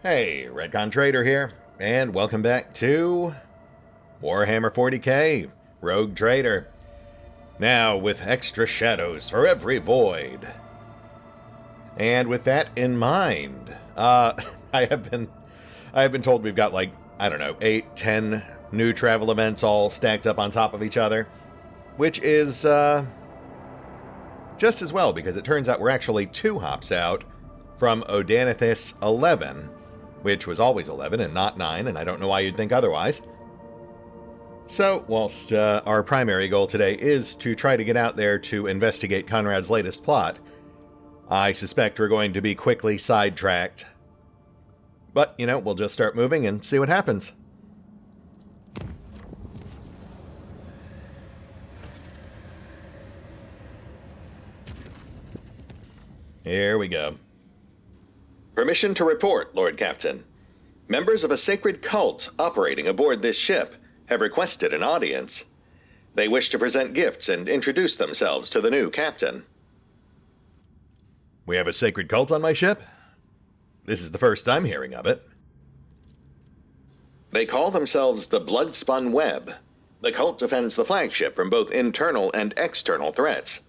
Hey, RetconRaider here, and welcome back to Warhammer 40k, Rogue Trader. Now with extra shadows for every void. And with that in mind, I have been told we've got like, I don't know, 8, 10 new travel events all stacked up on top of each other, which is just as well, because it turns out we're actually 2 hops out from Odanithus 11, which was always 11 and not 9, and I don't know why you'd think otherwise. So, whilst our primary goal today is to try to get out there to investigate Conrad's latest plot, I suspect we're going to be quickly sidetracked. But, you know, we'll just start moving and see what happens. Here we go. Permission to report, Lord Captain. Members of a sacred cult operating aboard this ship have requested an audience. They wish to present gifts and introduce themselves to the new captain. We have a sacred cult on my ship? This is the first I'm hearing of it. They call themselves the Bloodspun Web. The cult defends the flagship from both internal and external threats.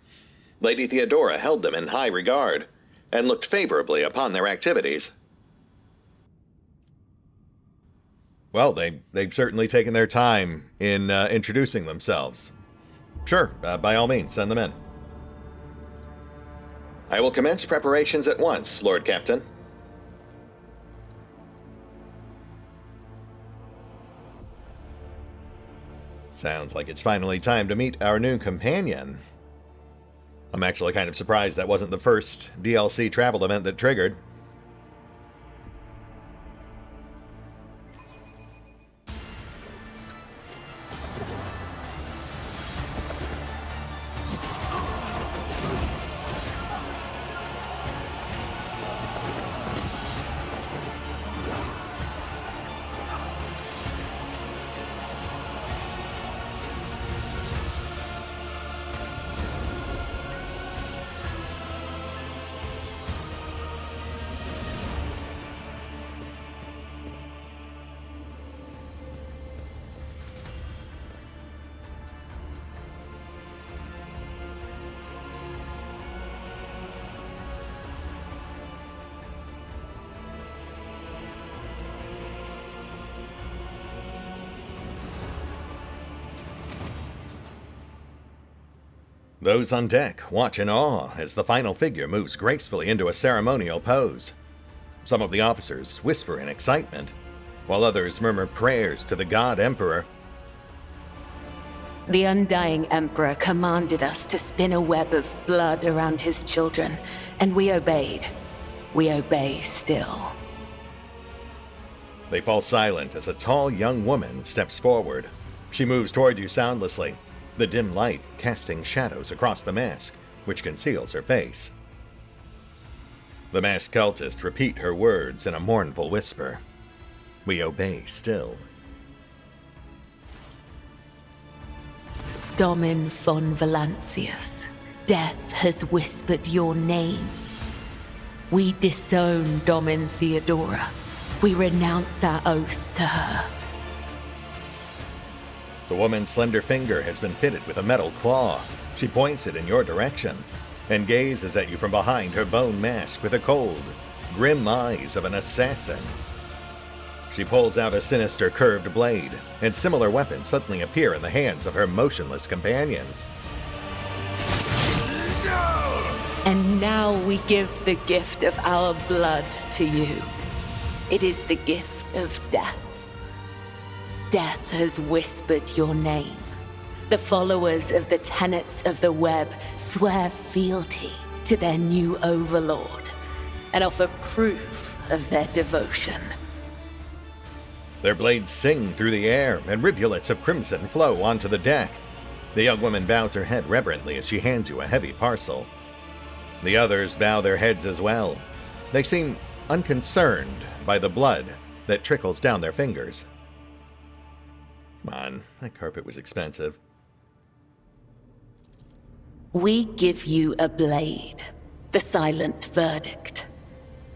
Lady Theodora held them in high regard and looked favorably upon their activities. Well, they've certainly taken their time in introducing themselves. Sure, by all means, send them in. I will commence preparations at once, Lord Captain. Sounds like it's finally time to meet our new companion. I'm actually kind of surprised that wasn't the first DLC travel event that triggered. Those on deck watch in awe as the final figure moves gracefully into a ceremonial pose. Some of the officers whisper in excitement, while others murmur prayers to the God Emperor. The Undying Emperor commanded us to spin a web of blood around his children, and we obeyed. We obey still. They fall silent as a tall young woman steps forward. She moves toward you soundlessly, the dim light casting shadows across the mask, which conceals her face. The masked cultists repeat her words in a mournful whisper. We obey still. Domin von Valancius, death has whispered your name. We disown Domin Theodora. We renounce our oath to her. The woman's slender finger has been fitted with a metal claw. She points it in your direction and gazes at you from behind her bone mask with the cold, grim eyes of an assassin. She pulls out a sinister curved blade, and similar weapons suddenly appear in the hands of her motionless companions. And now we give the gift of our blood to you. It is the gift of death. Death has whispered your name. The followers of the tenets of the web swear fealty to their new overlord and offer proof of their devotion. Their blades sing through the air, and rivulets of crimson flow onto the deck. The young woman bows her head reverently as she hands you a heavy parcel. The others bow their heads as well. They seem unconcerned by the blood that trickles down their fingers. Come on, that carpet was expensive. We give you a blade, the silent verdict.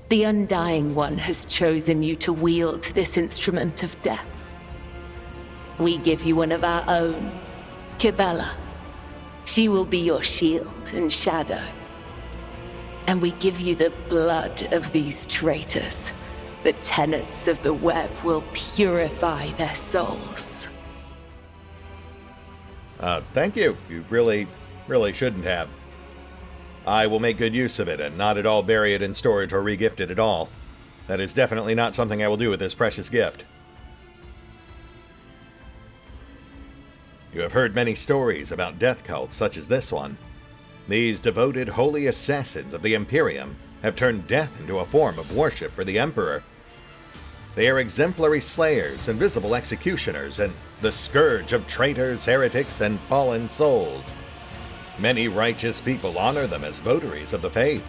The Undying One has chosen you to wield this instrument of death. We give you one of our own, Kibella. She will be your shield and shadow. And we give you the blood of these traitors. The tenets of the web will purify their souls. Thank you. You really shouldn't have. I will make good use of it and not at all bury it in storage or regift it at all. That is definitely not something I will do with this precious gift. You have heard many stories about death cults such as this one. These devoted holy assassins of the Imperium have turned death into a form of worship for the Emperor. They are exemplary slayers and visible executioners and the scourge of traitors, heretics, and fallen souls. Many righteous people honor them as votaries of the faith,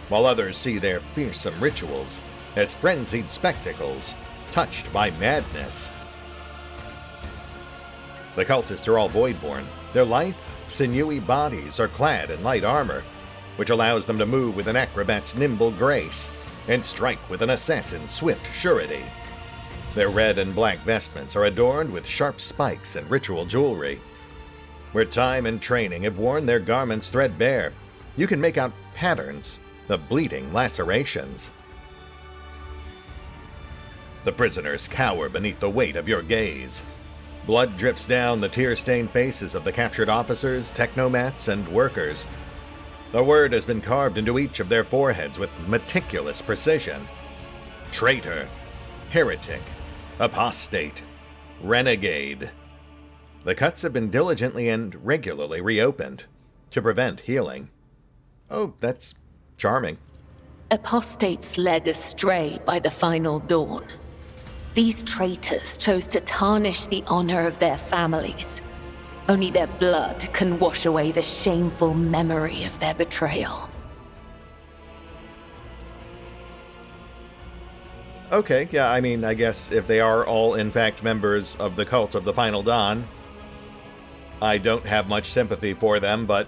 while others see their fearsome rituals as frenzied spectacles, touched by madness. The cultists are all Voidborn. Their lithe, sinewy bodies are clad in light armor, which allows them to move with an acrobat's nimble grace and strike with an assassin's swift surety. Their red and black vestments are adorned with sharp spikes and ritual jewelry. Where time and training have worn their garments threadbare, you can make out patterns of bleeding lacerations. The prisoners cower beneath the weight of your gaze. Blood drips down the tear-stained faces of the captured officers, technomats, and workers. The word has been carved into each of their foreheads with meticulous precision. Traitor, heretic, apostate, renegade. The cuts have been diligently and regularly reopened to prevent healing. Oh, that's charming. Apostates led astray by the final dawn. These traitors chose to tarnish the honor of their families. Only their blood can wash away the shameful memory of their betrayal. Okay, yeah, I mean, I guess if they are all in fact members of the Cult of the Final Dawn, I don't have much sympathy for them, but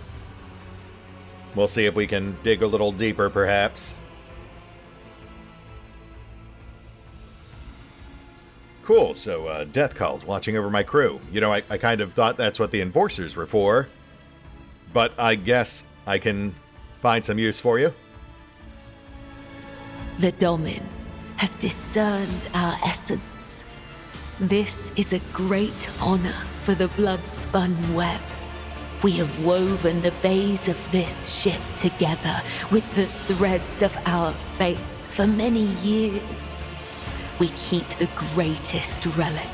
we'll see if we can dig a little deeper, perhaps. Cool, so Death Cult watching over my crew. You know, I kind of thought that's what the Enforcers were for, but I guess I can find some use for you. The Domin has discerned our essence. This is a great honor for the blood-spun web. We have woven the bays of this ship together with the threads of our faith for many years. We keep the greatest relic,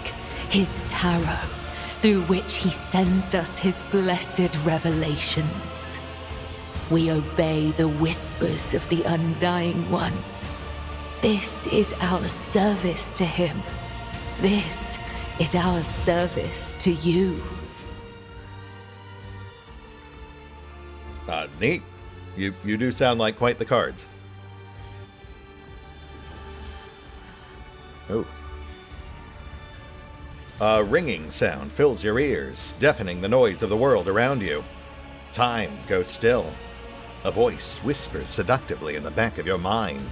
his tarot, through which he sends us his blessed revelations. We obey the whispers of the Undying One. This is our service to him. This is our service to you. Neat. You do sound like quite the cards. Oh. A ringing sound fills your ears, deafening the noise of the world around you. Time goes still. A voice whispers seductively in the back of your mind.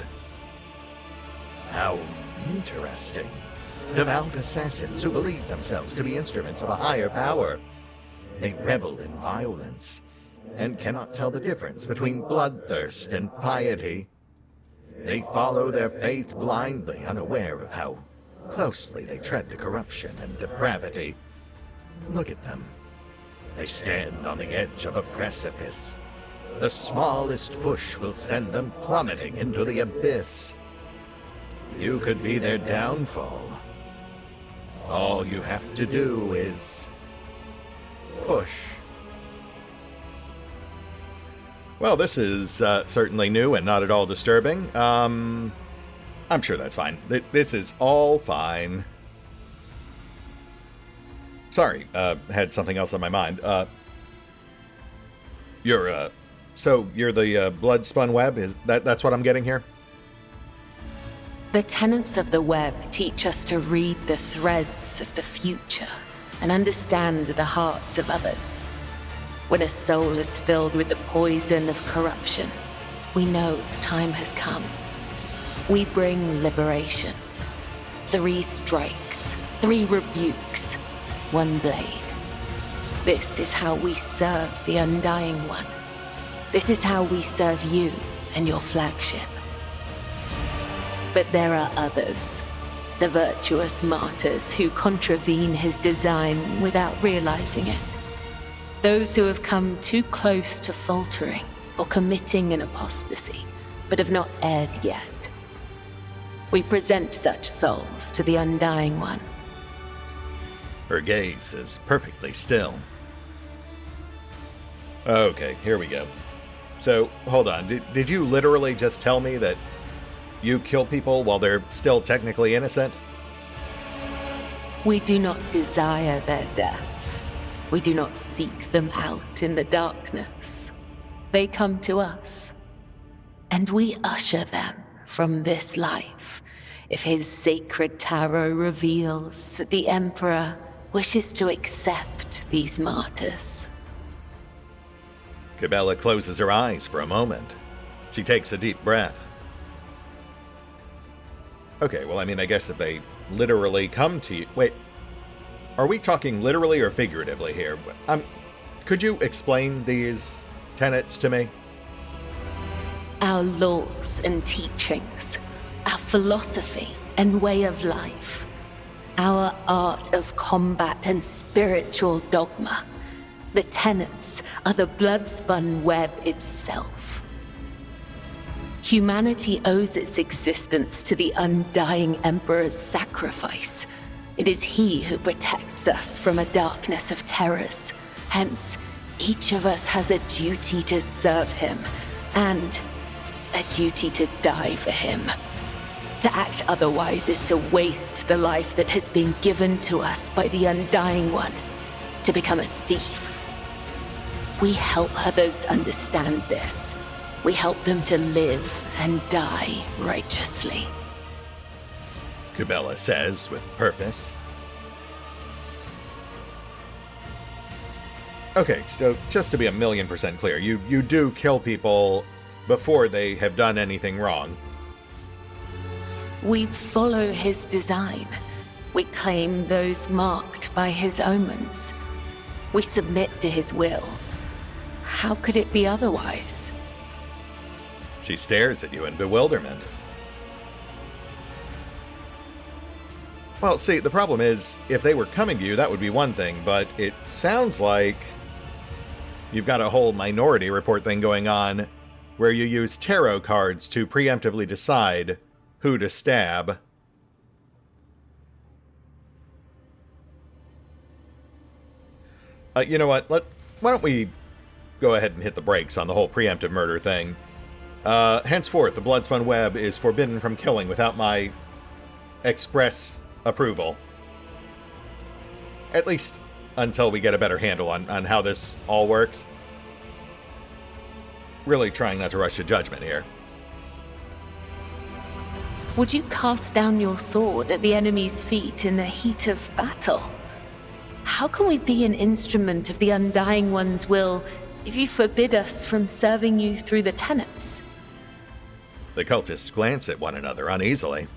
How interesting. Devout assassins who believe themselves to be instruments of a higher power. They revel in violence and cannot tell the difference between bloodthirst and piety. They follow their faith blindly, unaware of how closely they tread to corruption and depravity. Look at them. They stand on the edge of a precipice. The smallest push will send them plummeting into the abyss. You could be their downfall. All you have to do is push. Well, this is certainly new and not at all disturbing. I'm sure that's fine. This is all fine. Sorry, had something else on my mind. You're the blood-spun web? That's what I'm getting here? The tenets of the web teach us to read the threads of the future and understand the hearts of others. When a soul is filled with the poison of corruption, we know its time has come. We bring liberation. 3 strikes, 3 rebukes, 1 blade. This is how we serve the Undying One. This is how we serve you and your flagship. But there are others, the virtuous martyrs who contravene his design without realizing it. Those who have come too close to faltering or committing an apostasy, but have not erred yet. We present such souls to the Undying One. Her gaze is perfectly still. Okay, here we go. So, hold on. Did you literally just tell me that you kill people while they're still technically innocent? We do not desire their death. We do not seek them out in the darkness. They come to us, and we usher them from this life if his sacred tarot reveals that the Emperor wishes to accept these martyrs. Cabela closes her eyes for a moment. She takes a deep breath. Okay, well, I mean, I guess if they literally come to you... Wait, are we talking literally or figuratively here? Could you explain these tenets to me? Our laws and teachings, our philosophy and way of life, our art of combat and spiritual dogma. The tenets are the blood-spun web itself. Humanity owes its existence to the Undying Emperor's sacrifice. It is he who protects us from a darkness of terrors. Hence, each of us has a duty to serve him, and a duty to die for him. To act otherwise is to waste the life that has been given to us by the Undying One, to become a thief. We help others understand this. We help them to live and die righteously. Cabela says with purpose. Okay, so just to be 1,000,000% clear, you do kill people before they have done anything wrong. We follow his design. We claim those marked by his omens. We submit to his will. How could it be otherwise? She stares at you in bewilderment. Well, see, the problem is, if they were coming to you, that would be one thing, but it sounds like you've got a whole Minority Report thing going on where you use tarot cards to preemptively decide who to stab. You know what? Why don't we go ahead and hit the brakes on the whole preemptive murder thing. Henceforth, the Bloodspun Web is forbidden from killing without my express approval. At least until we get a better handle on how this all works. Really trying not to rush to judgment here. Would you cast down your sword at the enemy's feet in the heat of battle? How can we be an instrument of the Undying One's will if you forbid us from serving you through the tenets? The cultists glance at one another uneasily.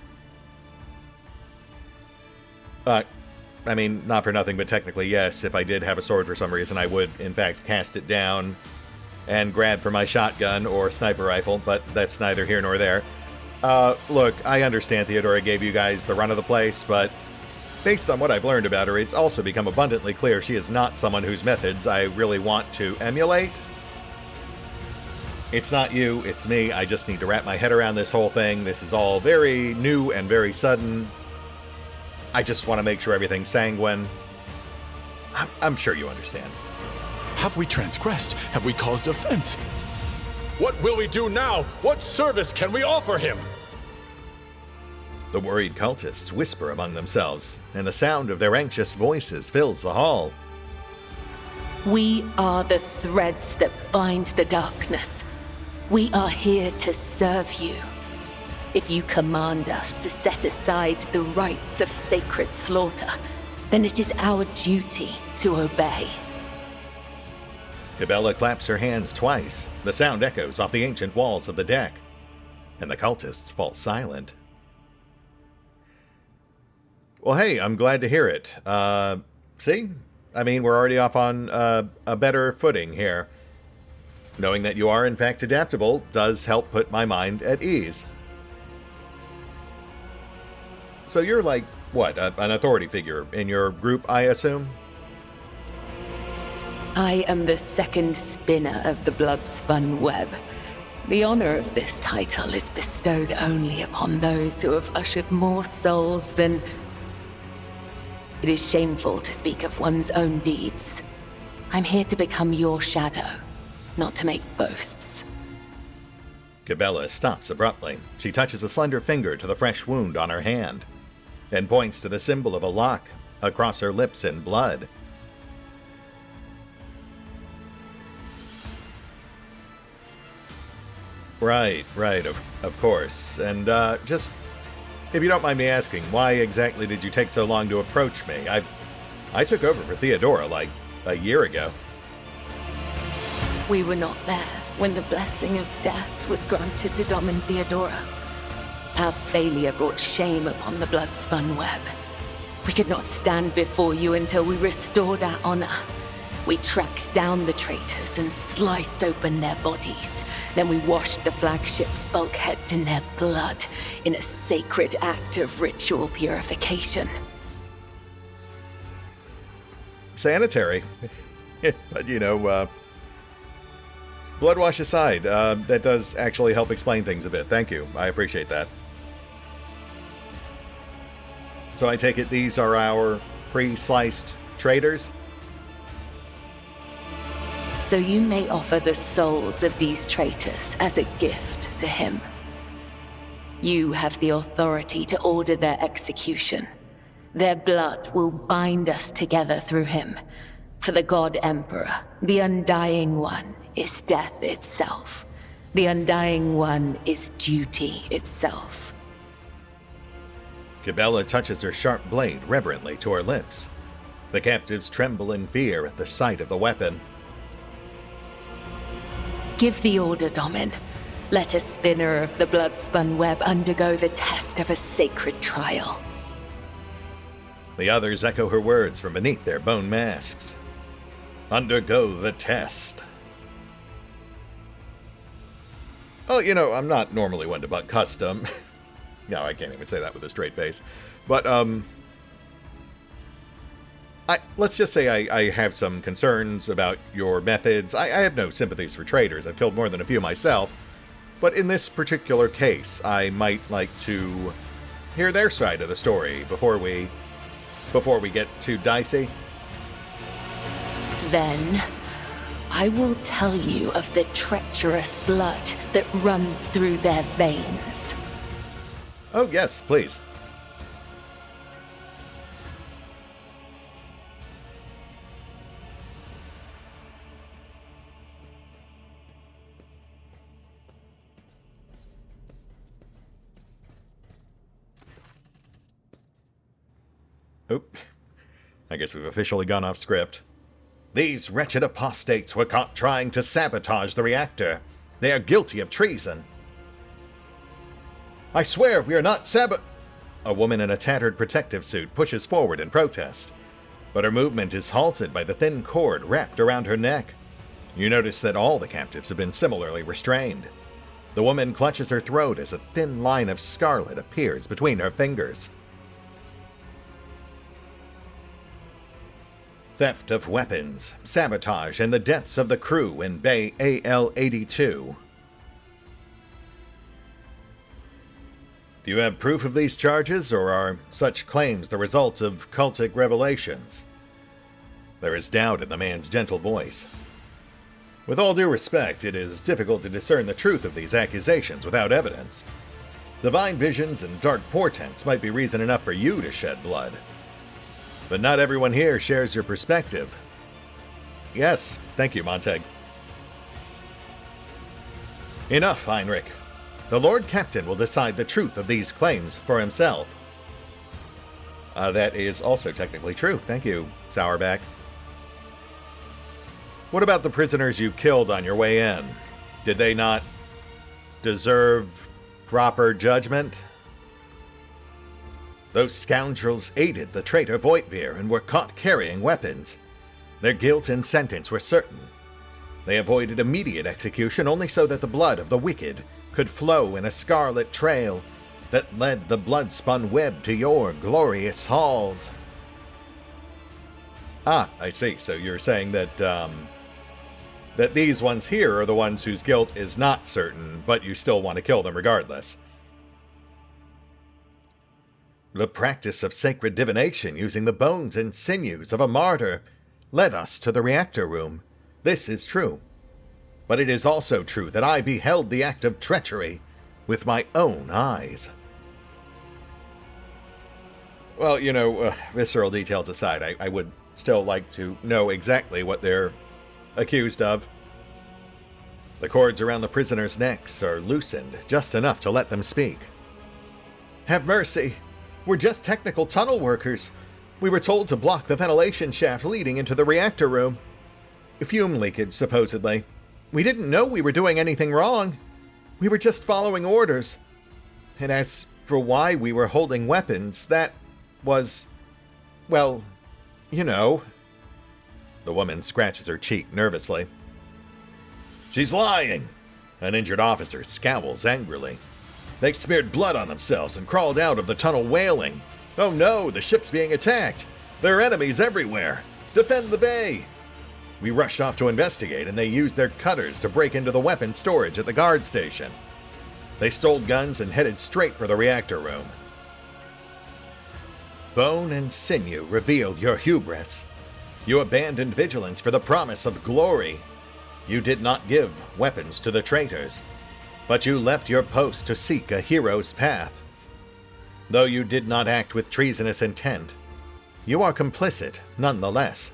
I mean, not for nothing, but technically, yes, if I did have a sword for some reason, I would, in fact, cast it down and grab for my shotgun or sniper rifle, but that's neither here nor there. Look, I understand Theodora gave you guys the run of the place, but based on what I've learned about her, it's also become abundantly clear she is not someone whose methods I really want to emulate. It's not you, it's me. I just need to wrap my head around this whole thing. This is all very new and very sudden. I just want to make sure everything's sanguine. I'm sure you understand. Have we transgressed? Have we caused offense? What will we do now? What service can we offer him? The worried cultists whisper among themselves, and the sound of their anxious voices fills the hall. We are the threads that bind the darkness. We are here to serve you. If you command us to set aside the rites of sacred slaughter, then it is our duty to obey. Cabela claps her hands twice. The sound echoes off the ancient walls of the deck. and the cultists fall silent. Well, hey, I'm glad to hear it. See? I mean, we're already off on a better footing here. Knowing that you are, in fact, adaptable does help put my mind at ease. So you're like, what, an authority figure in your group, I assume? I am the second spinner of the blood-spun web. The honor of this title is bestowed only upon those who have ushered more souls than... It is shameful to speak of one's own deeds. I'm here to become your shadow, not to make boasts. Cabela stops abruptly. She touches a slender finger to the fresh wound on her hand, and points to the symbol of a lock across her lips in blood. Right, of course. And, just, if you don't mind me asking, why exactly did you take so long to approach me? I took over for Theodora, like, a year ago. We were not there when the blessing of death was granted to Dom and Theodora. Our failure brought shame upon the blood-spun web. We could not stand before you until we restored our honor. We tracked down the traitors and sliced open their bodies. Then we washed the flagship's bulkheads in their blood in a sacred act of ritual purification. Sanitary. But, you know, blood wash aside, that does actually help explain things a bit. Thank you. I appreciate that. So I take it these are our pre-sliced traitors? So you may offer the souls of these traitors as a gift to him. You have the authority to order their execution. Their blood will bind us together through him. For the God Emperor, the Undying One is death itself. The Undying One is duty itself. Cabela touches her sharp blade reverently to her lips. The captives tremble in fear at the sight of the weapon. Give the order, Domin. Let a spinner of the blood-spun web undergo the test of a sacred trial. The others echo her words from beneath their bone masks. Undergo the test. Oh, you know, I'm not normally one to buck custom. No, I can't even say that with a straight face. But, let's just say I have some concerns about your methods. I have no sympathies for traitors. I've killed more than a few myself. But in this particular case, I might like to hear their side of the story before we get too dicey. Then, I will tell you of the treacherous blood that runs through their veins. Oh, yes, please. Oop. I guess we've officially gone off script. These wretched apostates were caught trying to sabotage the reactor. They are guilty of treason. I swear we are not A woman in a tattered protective suit pushes forward in protest, but her movement is halted by the thin cord wrapped around her neck. You notice that all the captives have been similarly restrained. The woman clutches her throat as a thin line of scarlet appears between her fingers. Theft of weapons, sabotage, and the deaths of the crew in Bay AL-82. Do you have proof of these charges, or are such claims the result of cultic revelations? There is doubt in the man's gentle voice. With all due respect, it is difficult to discern the truth of these accusations without evidence. Divine visions and dark portents might be reason enough for you to shed blood. But not everyone here shares your perspective. Yes, thank you, Montag. Enough, Heinrich. The Lord Captain will decide the truth of these claims for himself. That is also technically true. Thank you, Sourback. What about the prisoners you killed on your way in? Did they not deserve proper judgment. Those scoundrels aided the traitor Voidborn and were caught carrying weapons. Their guilt and sentence were certain. They avoided immediate execution only so that the blood of the wicked could flow in a scarlet trail that led the blood-spun web to your glorious halls. Ah, I see. So you're saying that that these ones here are the ones whose guilt is not certain, but you still want to kill them regardless. The practice of sacred divination using the bones and sinews of a martyr led us to the reactor room. This is true. But it is also true that I beheld the act of treachery with my own eyes. Well, you know, visceral details aside, I would still like to know exactly what they're accused of. The cords around the prisoners' necks are loosened just enough to let them speak. Have mercy! We're just technical tunnel workers. We were told to block the ventilation shaft leading into the reactor room. Fume leakage, supposedly. We didn't know we were doing anything wrong. We were just following orders. And as for why we were holding weapons, that was, well, you know. The woman scratches her cheek nervously. She's lying! An injured officer scowls angrily. They smeared blood on themselves and crawled out of the tunnel wailing. Oh no, the ship's being attacked! There are enemies everywhere! Defend the bay! We rushed off to investigate, and they used their cutters to break into the weapons storage at the guard station. They stole guns and headed straight for the reactor room. Bone and sinew revealed your hubris. You abandoned vigilance for the promise of glory. You did not give weapons to the traitors, but you left your post to seek a hero's path. Though you did not act with treasonous intent, you are complicit nonetheless.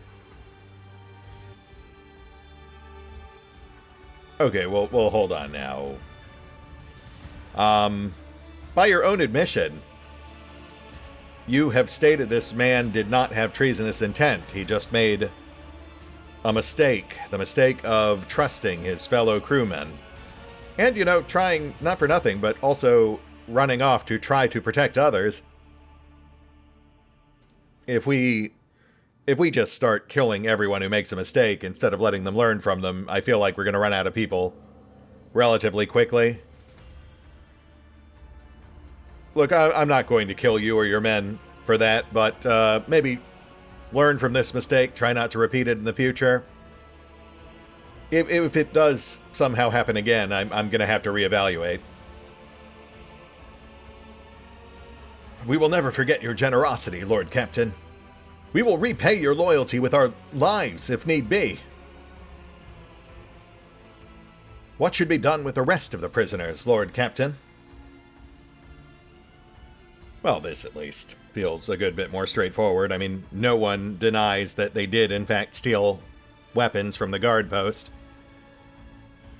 Okay, well, hold on now. By your own admission, you have stated this man did not have treasonous intent. He just made a mistake. The mistake of trusting his fellow crewmen. And, you know, trying, not for nothing, but also running off to try to protect others. If we just start killing everyone who makes a mistake instead of letting them learn from them, I feel like we're going to run out of people relatively quickly. Look, I'm not going to kill you or your men for that, but maybe learn from this mistake, try not to repeat it in the future. If it does somehow happen again, I'm going to have to reevaluate. We will never forget your generosity, Lord Captain. We will repay your loyalty with our lives, if need be. What should be done with the rest of the prisoners, Lord Captain? Well, this at least feels a good bit more straightforward. I mean, no one denies that they did, in fact, steal weapons from the guard post.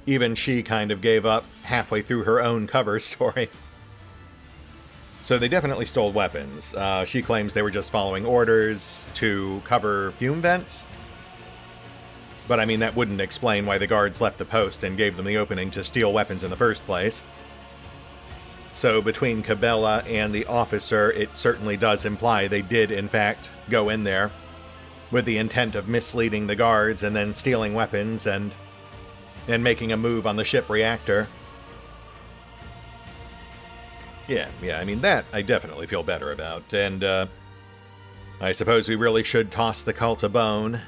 Even she kind of gave up halfway through her own cover story. So they definitely stole weapons. She claims they were just following orders to cover fume vents. But I mean, that wouldn't explain why the guards left the post and gave them the opening to steal weapons in the first place. So between Cabela and the officer, it certainly does imply they did, in fact, go in there with the intent of misleading the guards and then stealing weapons and making a move on the ship reactor. Yeah, I mean, that I definitely feel better about. And I suppose we really should toss the cult a bone.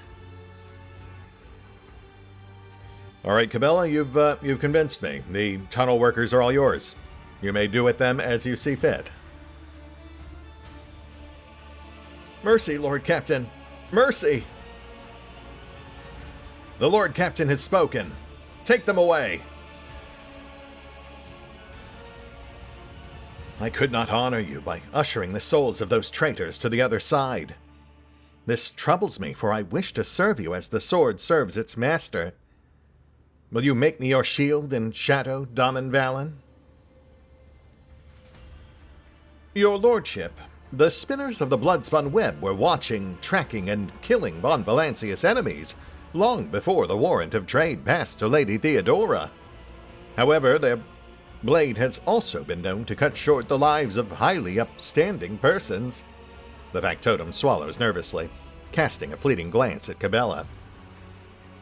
All right, Cabela, you've convinced me. The tunnel workers are all yours. You may do with them as you see fit. Mercy, Lord Captain! Mercy! The Lord Captain has spoken. Take them away. I could not honor you by ushering the souls of those traitors to the other side. This troubles me, for I wish to serve you as the sword serves its master. Will you make me your shield and shadow, Daman Valen? Your lordship, the spinners of the blood-spun web were watching, tracking, and killing Von Valancius' enemies long before the warrant of trade passed to Lady Theodora. However, their Blade has also been known to cut short the lives of highly upstanding persons. The factotum swallows nervously, casting a fleeting glance at Cabela.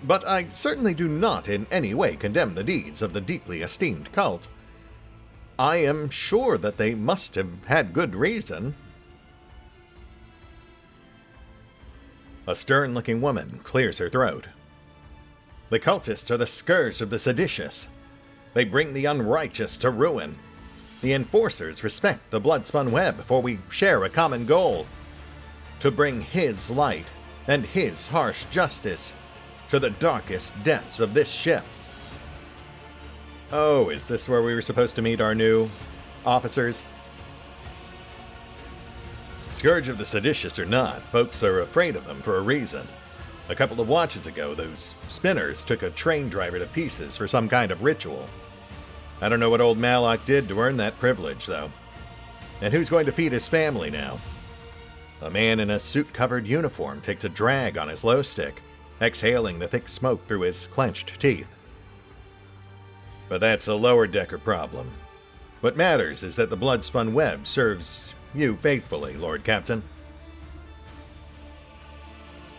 But I certainly do not in any way condemn the deeds of the deeply esteemed cult. I am sure that they must have had good reason. A stern-looking woman clears her throat. The cultists are the scourge of the seditious. They bring the unrighteous to ruin. The enforcers respect the bloodspun web, for we share a common goal: to bring his light and his harsh justice to the darkest depths of this ship. Oh, is this where we were supposed to meet our new officers? Scourge of the seditious or not, folks are afraid of them for a reason. A couple of watches ago, those spinners took a train driver to pieces for some kind of ritual. I don't know what old Malak did to earn that privilege, though. And who's going to feed his family now? A man in a suit-covered uniform takes a drag on his glow stick, exhaling the thick smoke through his clenched teeth. But that's a lower-decker problem. What matters is that the bloodspun web serves you faithfully, Lord Captain.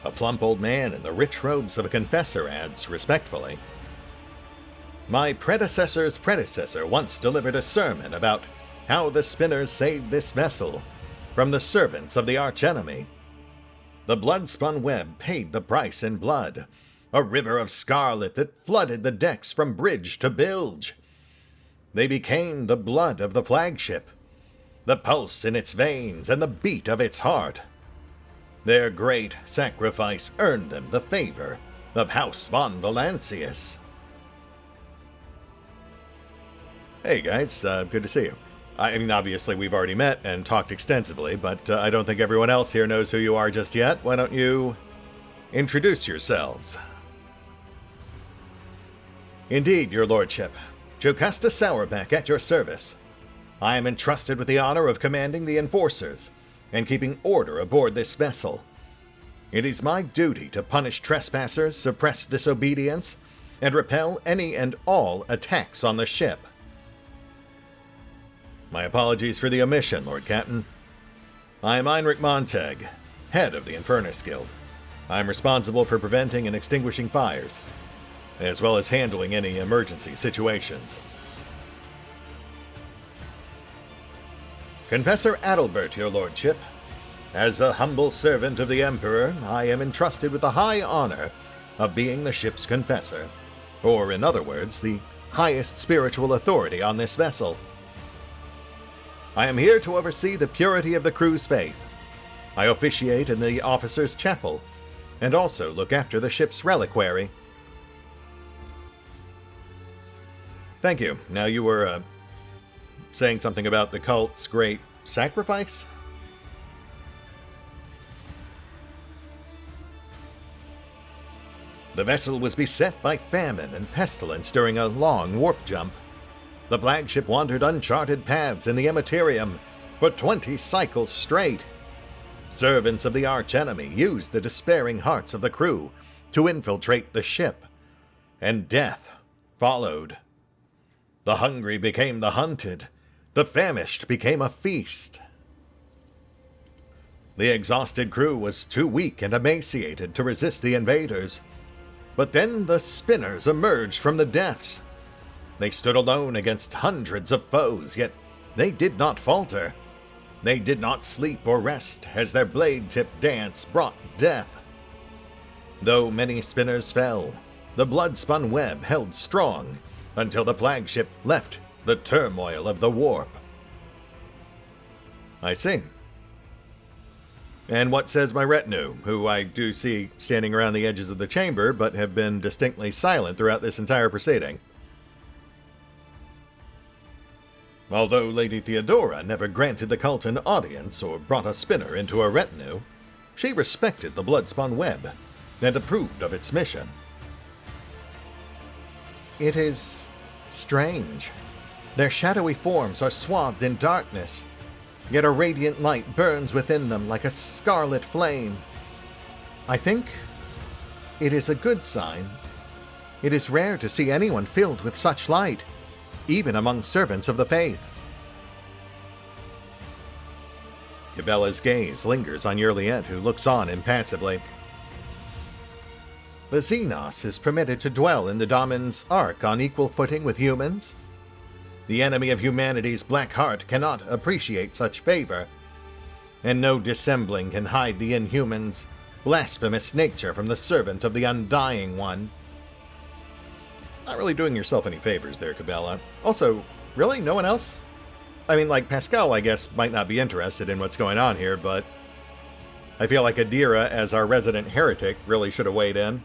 A plump old man in the rich robes of a confessor adds respectfully, "My predecessor's predecessor once delivered a sermon about how the spinners saved this vessel from the servants of the archenemy. The bloodspun web paid the price in blood, a river of scarlet that flooded the decks from bridge to bilge. They became the blood of the flagship, the pulse in its veins and the beat of its heart. Their great sacrifice earned them the favor of House von Valancius." Hey guys, good to see you. I mean, obviously we've already met and talked extensively, but I don't think everyone else here knows who you are just yet. Why don't you introduce yourselves? Indeed, your lordship. Jocasta Sourback at your service. I am entrusted with the honor of commanding the enforcers and keeping order aboard this vessel. It is my duty to punish trespassers, suppress disobedience, and repel any and all attacks on the ship. My apologies for the omission, Lord Captain. I am Heinrich Montag, head of the Infernus Guild. I am responsible for preventing and extinguishing fires, as well as handling any emergency situations. Confessor Adalbert, your lordship. As a humble servant of the Emperor, I am entrusted with the high honor of being the ship's confessor, or in other words, the highest spiritual authority on this vessel. I am here to oversee the purity of the crew's faith. I officiate in the officers' chapel, and also look after the ship's reliquary. Thank you. Now you were, saying something about the cult's great sacrifice? The vessel was beset by famine and pestilence during a long warp jump. The flagship wandered uncharted paths in the Immaterium for 20 cycles straight. Servants of the archenemy used the despairing hearts of the crew to infiltrate the ship, and death followed. The hungry became the hunted, the famished became a feast. The exhausted crew was too weak and emaciated to resist the invaders, but then the spinners emerged from the depths. They stood alone against hundreds of foes, yet they did not falter. They did not sleep or rest as their blade-tipped dance brought death. Though many spinners fell, the blood-spun web held strong until the flagship left the turmoil of the warp. I see. And what says my retinue, who I do see standing around the edges of the chamber, but have been distinctly silent throughout this entire proceeding? Although Lady Theodora never granted the cult an audience or brought a spinner into her retinue, she respected the blood-spun web and approved of its mission. It is strange. Their shadowy forms are swathed in darkness, yet a radiant light burns within them like a scarlet flame. I think it is a good sign. It is rare to see anyone filled with such light. even among servants of the faith. Cabela's gaze lingers on Yurliet, who looks on impassively. The Xenos is permitted to dwell in the Damon's Ark on equal footing with humans. The enemy of humanity's black heart cannot appreciate such favor, and no dissembling can hide the Inhuman's blasphemous nature from the servant of the Undying One. Not really doing yourself any favors there, Cabela. Also, really? No one else? I mean, like, Pascal, I guess, might not be interested in what's going on here, but I feel like Adira, as our resident heretic, really should have weighed in.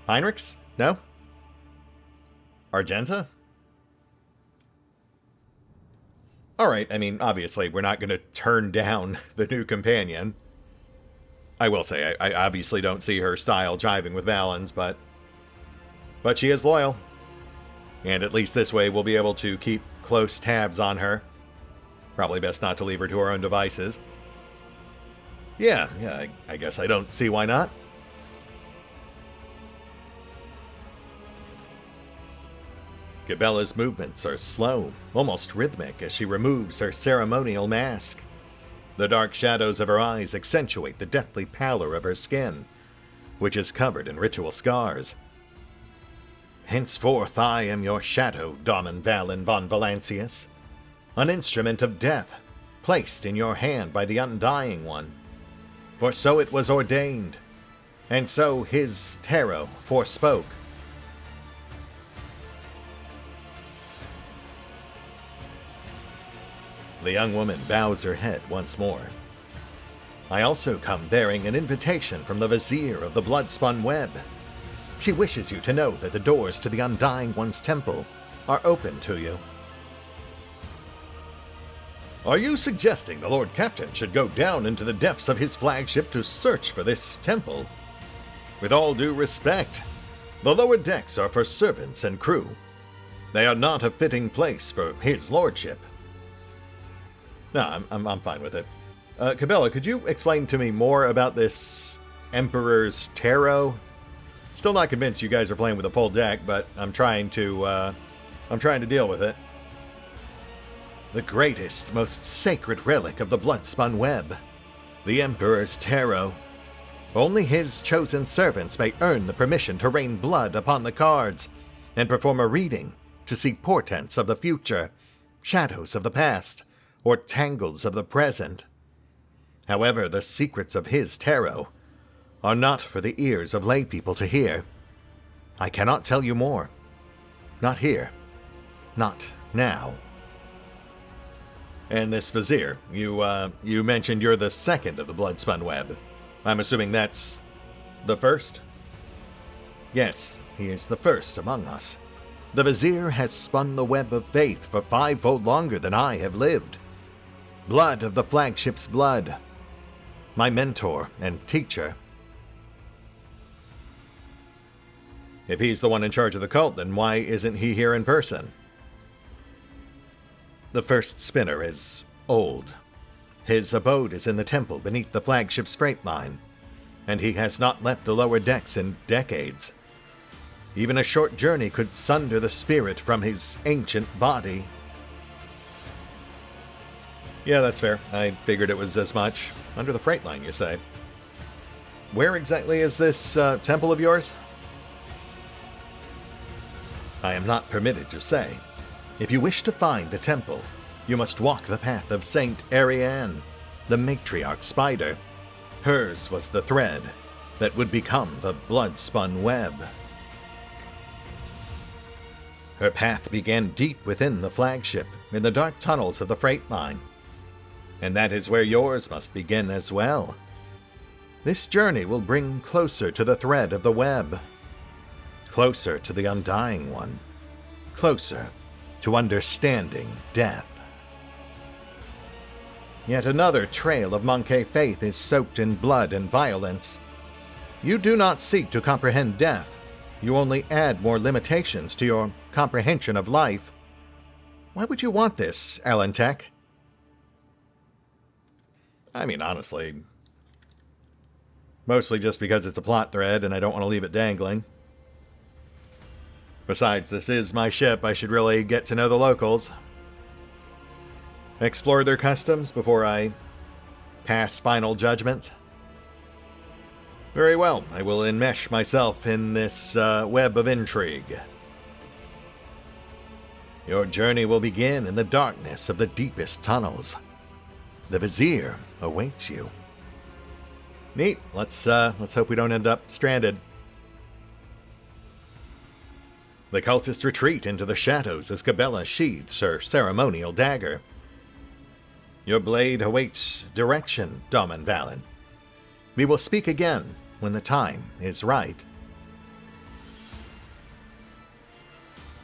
Heinrichs? No? Argenta? Alright, I mean, obviously, we're not going to turn down the new companion. I will say, I obviously don't see her style jiving with Valen's, but she is loyal. And at least this way, we'll be able to keep close tabs on her. Probably best not to leave her to her own devices. Yeah, I guess I don't see why not. Cabela's movements are slow, almost rhythmic, as she removes her ceremonial mask. The dark shadows of her eyes accentuate the deathly pallor of her skin, which is covered in ritual scars. Henceforth I am your shadow, Damen Valen von Valancius, an instrument of death, placed in your hand by the Undying One. For so it was ordained, and so his tarot forspoke. The young woman bows her head once more. I also come bearing an invitation from the Vizier of the Bloodspun Web. She wishes you to know that the doors to the Undying One's temple are open to you. Are you suggesting the Lord Captain should go down into the depths of his flagship to search for this temple? With all due respect, the lower decks are for servants and crew. They are not a fitting place for his lordship. No, I'm fine with it. Cabela, could you explain to me more about this Emperor's Tarot? Still not convinced you guys are playing with a full deck, but I'm trying to deal with it. The greatest, most sacred relic of the Bloodspun Web, the Emperor's Tarot. Only his chosen servants may earn the permission to rain blood upon the cards and perform a reading to see portents of the future, shadows of the past, or tangles of the present. However, the secrets of his tarot are not for the ears of lay people to hear. I cannot tell you more. Not here. Not now. And this Vizier, you mentioned you're the second of the Bloodspun Web. I'm assuming that's the first? Yes, he is the first among us. The Vizier has spun the web of faith for 5-fold longer than I have lived. Blood of the flagship's blood. My mentor and teacher. If he's the one in charge of the cult, then why isn't he here in person? The first spinner is old. His abode is in the temple beneath the flagship's freight line, and he has not left the lower decks in decades. Even a short journey could sunder the spirit from his ancient body. Yeah, that's fair. I figured it was as much. Under the freight line, you say. Where exactly is this temple of yours? I am not permitted to say. If you wish to find the temple, you must walk the path of Saint Ariane, the matriarch spider. Hers was the thread that would become the blood-spun web. Her path began deep within the flagship, in the dark tunnels of the freight line. And that is where yours must begin as well. This journey will bring closer to the thread of the web. Closer to the Undying One. Closer to understanding death. Yet another trail of Monkey faith is soaked in blood and violence. You do not seek to comprehend death. You only add more limitations to your comprehension of life. Why would you want this, Alantech? I mean, honestly, mostly just because it's a plot thread and I don't want to leave it dangling. Besides, this is my ship. I should really get to know the locals. Explore their customs before I pass final judgment. Very well, I will enmesh myself in this web of intrigue. Your journey will begin in the darkness of the deepest tunnels. The Vizier awaits you. Neat. Let's hope we don't end up stranded. The cultists retreat into the shadows as Cabela sheathes her ceremonial dagger. Your blade awaits direction, Daman Valen. We will speak again when the time is right.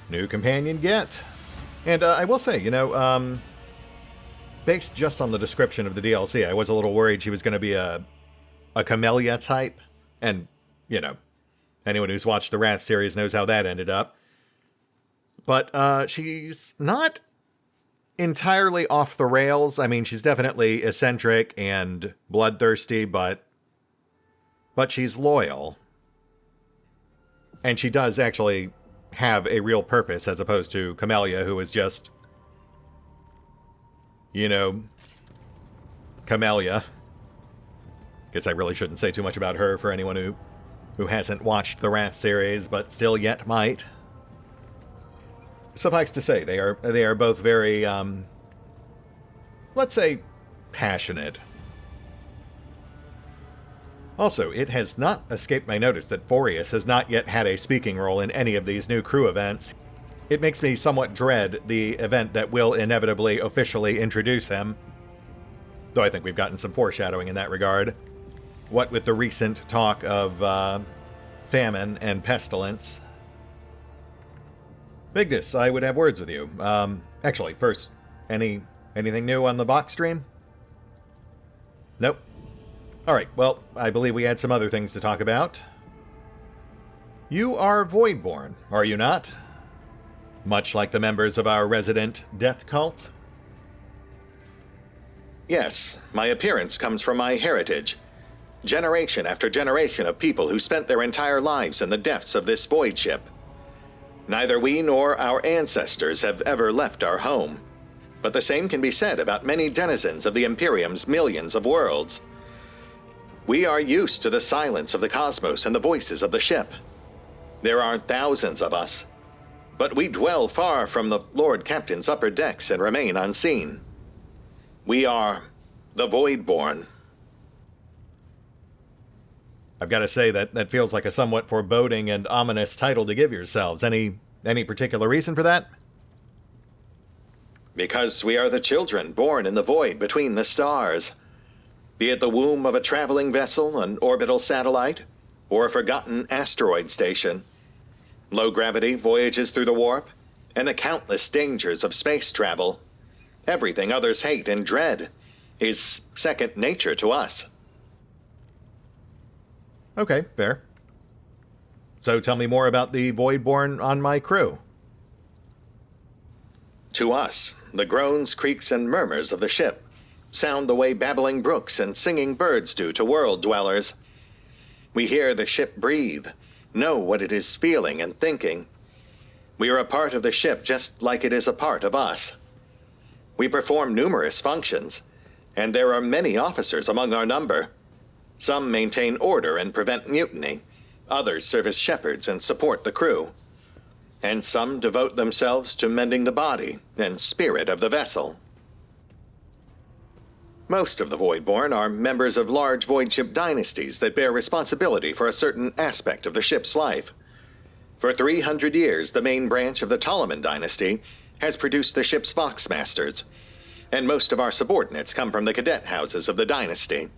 New companion get. And I will say, based just on the description of the DLC, I was a little worried she was going to be a Camellia type. And, anyone who's watched the Wrath series knows how that ended up. But she's not entirely off the rails. I mean, she's definitely eccentric and bloodthirsty, but she's loyal. And she does actually have a real purpose, as opposed to Camellia, who is just, Camellia. Guess I really shouldn't say too much about her for anyone who hasn't watched the Wrath series, but still yet might. Suffice to say, they are both very, let's say, passionate. Also, it has not escaped my notice that Forius has not yet had a speaking role in any of these new crew events. It makes me somewhat dread the event that will inevitably officially introduce him. Though I think we've gotten some foreshadowing in that regard. What with the recent talk of famine and pestilence. Vigdis, I would have words with you. Actually, first, anything new on the box stream? Nope. Alright, well, I believe we had some other things to talk about. You are Voidborn, are you not? Much like the members of our resident death cult? Yes, my appearance comes from my heritage. Generation after generation of people who spent their entire lives in the depths of this void ship. Neither we nor our ancestors have ever left our home. But the same can be said about many denizens of the Imperium's millions of worlds. We are used to the silence of the cosmos and the voices of the ship. There are thousands of us, but we dwell far from the Lord Captain's upper decks and remain unseen. We are the Voidborn. I've got to say that feels like a somewhat foreboding and ominous title to give yourselves. Any particular reason for that? Because we are the children born in the void between the stars. Be it the womb of a traveling vessel, an orbital satellite, or a forgotten asteroid station. Low gravity voyages through the warp, and the countless dangers of space travel. Everything others hate and dread is second nature to us. Okay, fair. So tell me more about the Voidborn on my crew. To us, the groans, creaks, and murmurs of the ship sound the way babbling brooks and singing birds do to world dwellers. We hear the ship breathe, know what it is feeling and thinking. We are a part of the ship just like it is a part of us. We perform numerous functions, and there are many officers among our number. Some maintain order and prevent mutiny. Others serve as shepherds and support the crew. And some devote themselves to mending the body and spirit of the vessel. Most of the Voidborn are members of large void ship dynasties that bear responsibility for a certain aspect of the ship's life. For 300 years, the main branch of the Ptolemy dynasty has produced the ship's Voxmasters, and most of our subordinates come from the cadet houses of the dynasty.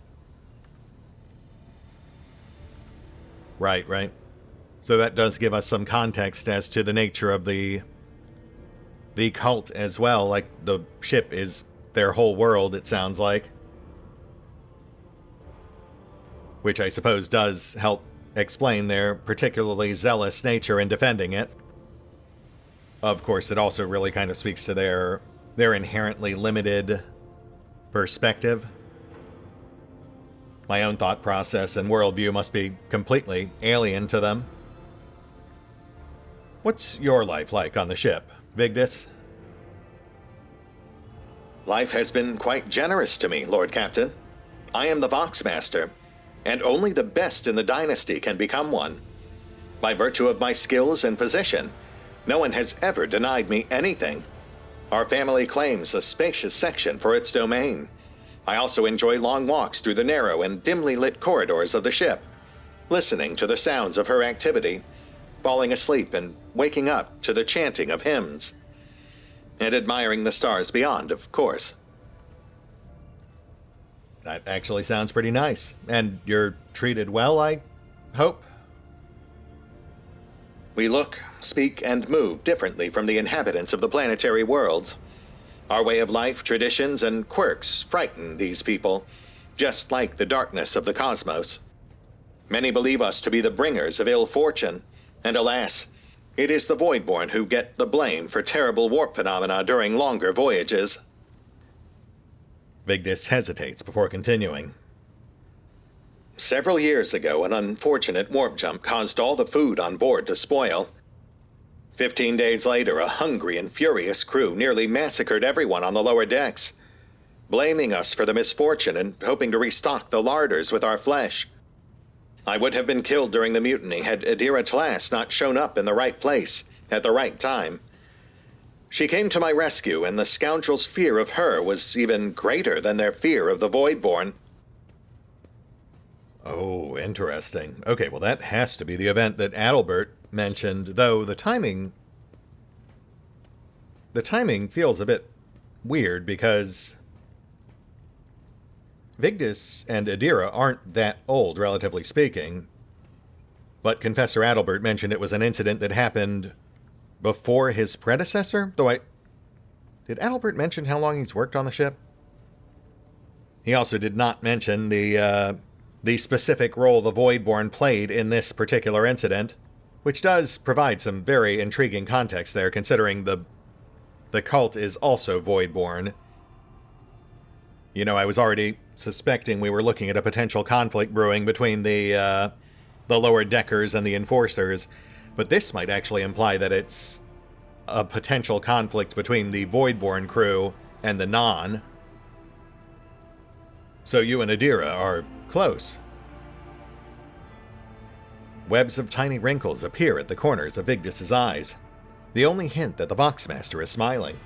Right. So that does give us some context as to the nature of the cult as well. Like, the ship is their whole world, it sounds like. Which I suppose does help explain their particularly zealous nature in defending it. Of course, it also really kind of speaks to their inherently limited perspective. My own thought process and worldview must be completely alien to them. What's your life like on the ship, Vigdis? Life has been quite generous to me, Lord Captain. I am the Voxmaster, and only the best in the dynasty can become one. By virtue of my skills and position, no one has ever denied me anything. Our family claims a spacious section for its domain. I also enjoy long walks through the narrow and dimly lit corridors of the ship, listening to the sounds of her activity, falling asleep and waking up to the chanting of hymns, and admiring the stars beyond, of course. That actually sounds pretty nice. And you're treated well, I hope? We look, speak, and move differently from the inhabitants of the planetary worlds. Our way of life, traditions, and quirks frighten these people, just like the darkness of the cosmos. Many believe us to be the bringers of ill fortune, and alas, it is the Voidborn who get the blame for terrible warp phenomena during longer voyages. Vigdis hesitates before continuing. Several years ago, an unfortunate warp jump caused all the food on board to spoil. 15 days later, a hungry and furious crew nearly massacred everyone on the lower decks, blaming us for the misfortune and hoping to restock the larders with our flesh. I would have been killed during the mutiny had Adira Tlass not shown up in the right place at the right time. She came to my rescue, and the scoundrels' fear of her was even greater than their fear of the Voidborn. Oh, interesting. Okay, well that has to be the event that Adalbert mentioned, though the timing feels a bit weird because Vigdis and Adira aren't that old, relatively speaking, but Confessor Adalbert mentioned it was an incident that happened before his predecessor? Did Adalbert mention how long he's worked on the ship? He also did not mention the specific role the Voidborn played in this particular incident, which does provide some very intriguing context there, considering the cult is also Voidborn. You know, I was already suspecting we were looking at a potential conflict brewing between the lower deckers and the enforcers, but this might actually imply that it's a potential conflict between the Voidborn crew and the Non. So you and Adira are close. Webs of tiny wrinkles appear at the corners of Vigdis's eyes, the only hint that the Voxmaster is smiling.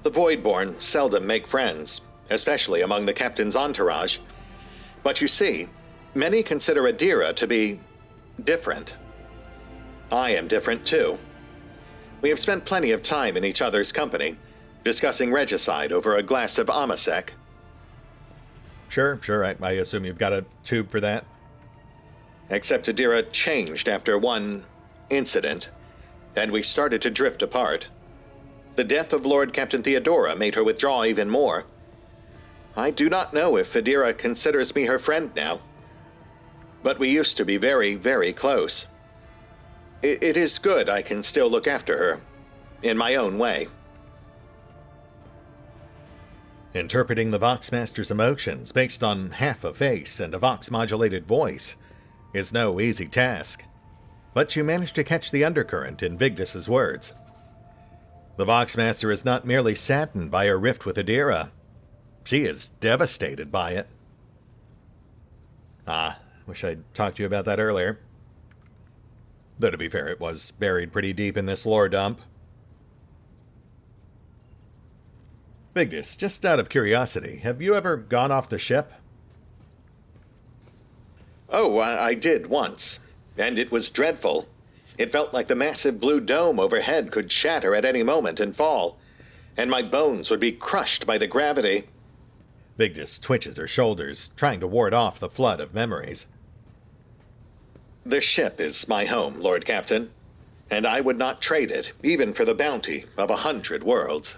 The Voidborn seldom make friends, especially among the captain's entourage. But you see, many consider Adira to be different. I am different too. We have spent plenty of time in each other's company, discussing regicide over a glass of Amasek. Sure, I assume you've got a tube for that. Except Adira changed after one incident, and we started to drift apart. The death of Lord Captain Theodora made her withdraw even more. I do not know if Adira considers me her friend now, but we used to be very, very close. It is good I can still look after her, in my own way. Interpreting the Voxmaster's emotions based on half a face and a Vox-modulated voice is no easy task, but you manage to catch the undercurrent in Vigdis's words. The Voxmaster is not merely saddened by her rift with Adira, she is devastated by it. Wish I'd talked to you about that earlier. Though to be fair, it was buried pretty deep in this lore dump. Vigdis, just out of curiosity, have you ever gone off the ship? Oh, I did once, and it was dreadful. It felt like the massive blue dome overhead could shatter at any moment and fall, and my bones would be crushed by the gravity. Vigdis twitches her shoulders, trying to ward off the flood of memories. The ship is my home, Lord Captain, and I would not trade it, even for the bounty of 100 worlds.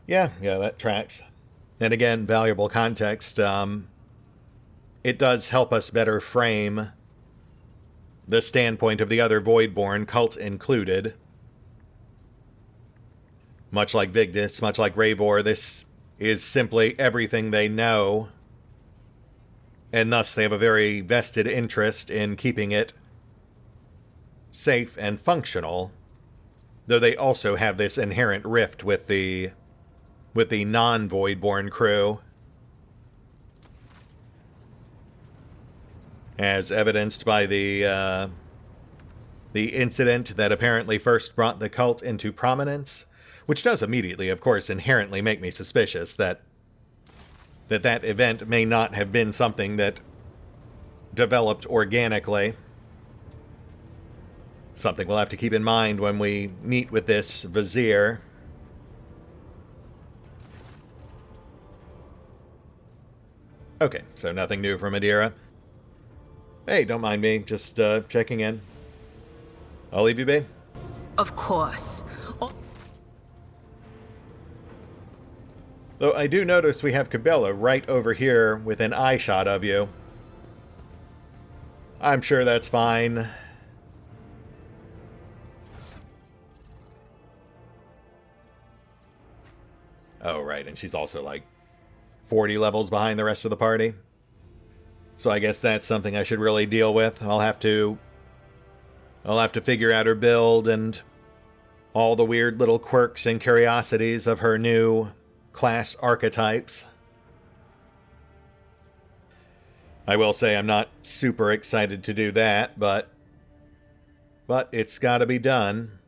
Yeah, that tracks. And again, valuable context. It does help us better frame the standpoint of the other Voidborn, cult included. Much like Vigdis, much like Ravor, this is simply everything they know, and thus they have a very vested interest in keeping it safe and functional, though they also have this inherent rift with the non-Voidborn crew, as evidenced by the incident that apparently first brought the cult into prominence, which does immediately, of course, inherently make me suspicious that event may not have been something that developed organically. Something we'll have to keep in mind when we meet with this Vizier. Okay, so nothing new from Adira. Hey, don't mind me, just checking in. I'll leave you be. Of course. Though I do notice we have Cabela right over here within eye shot of you. I'm sure that's fine. Oh, right, and she's also like 40 levels behind the rest of the party. So I guess that's something I should really deal with. I'll have to figure out her build and all the weird little quirks and curiosities of her new class archetypes. I will say I'm not super excited to do that, but it's got to be done.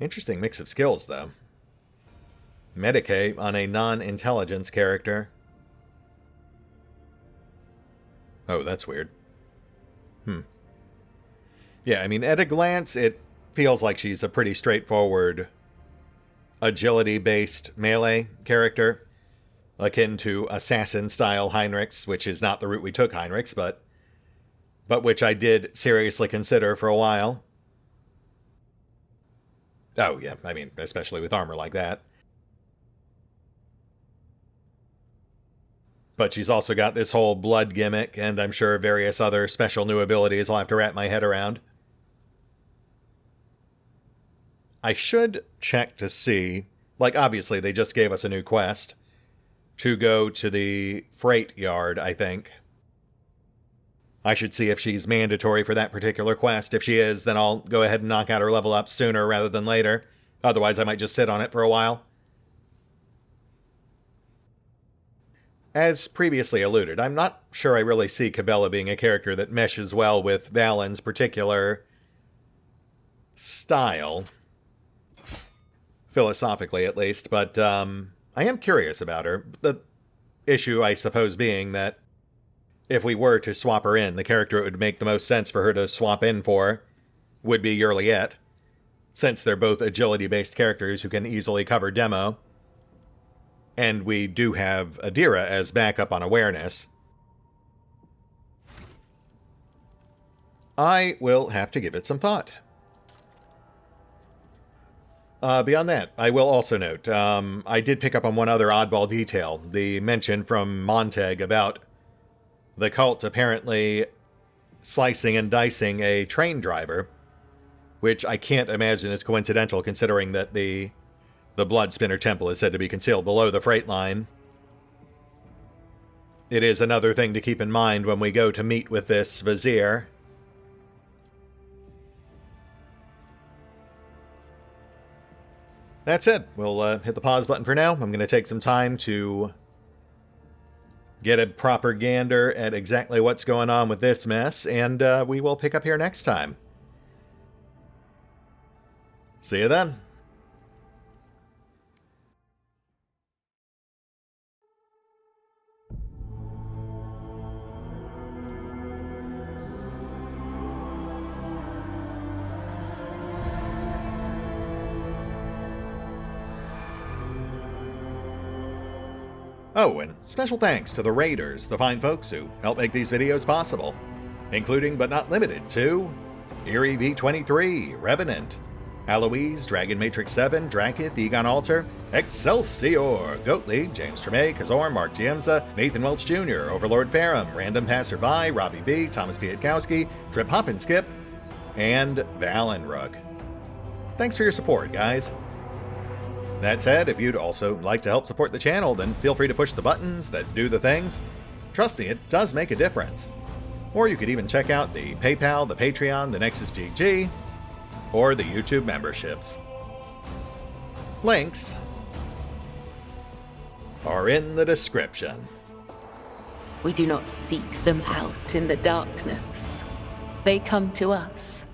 Interesting mix of skills, though. Medicae on a non-intelligence character. Oh, that's weird. Yeah, I mean, at a glance, it feels like she's a pretty straightforward agility-based melee character, akin to assassin-style Heinrichs, which is not the route we took Heinrichs, but which I did seriously consider for a while. Oh, yeah, I mean, especially with armor like that. But she's also got this whole blood gimmick, and I'm sure various other special new abilities I'll have to wrap my head around. I should check to see, like, obviously they just gave us a new quest to go to the freight yard, I think. I should see if she's mandatory for that particular quest. If she is, then I'll go ahead and knock out her level up sooner rather than later. Otherwise, I might just sit on it for a while. As previously alluded, I'm not sure I really see Cabela being a character that meshes well with Valen's particular style. Philosophically, at least, but I am curious about her. The issue, I suppose, being that if we were to swap her in, the character it would make the most sense for her to swap in for would be Yurliet, since they're both agility-based characters who can easily cover demo. And we do have Adira as backup on awareness. I will have to give it some thought. Beyond that, I will also note, I did pick up on one other oddball detail. The mention from Monteg about the cult apparently slicing and dicing a train driver, which I can't imagine is coincidental considering that the Blood Spinner Temple is said to be concealed below the freight line. It is another thing to keep in mind when we go to meet with this Vizier. That's it. We'll hit the pause button for now. I'm going to take some time to get a proper gander at exactly what's going on with this mess, and we will pick up here next time. See you then. Oh, and special thanks to the Raiders, the fine folks who help make these videos possible, including but not limited to Eerie V23, Revenant, Alois, Dragon Matrix 7, Drakiith, EgonAlter, Exsellsior, Gottlieb, James Trimmier, Kazorm, Mark Giemza, Nathan Welch Jr., OverlordPherom, RandomPassrby, RobbyB, Tomasz Piątkowski, Triphoppenskip, and Valinrook. Thanks for your support, guys. That said, if you'd also like to help support the channel, then feel free to push the buttons that do the things. Trust me, it does make a difference. Or you could even check out the PayPal, the Patreon, the Nexus GG, or the YouTube memberships. Links are in the description. We do not seek them out in the darkness. They come to us.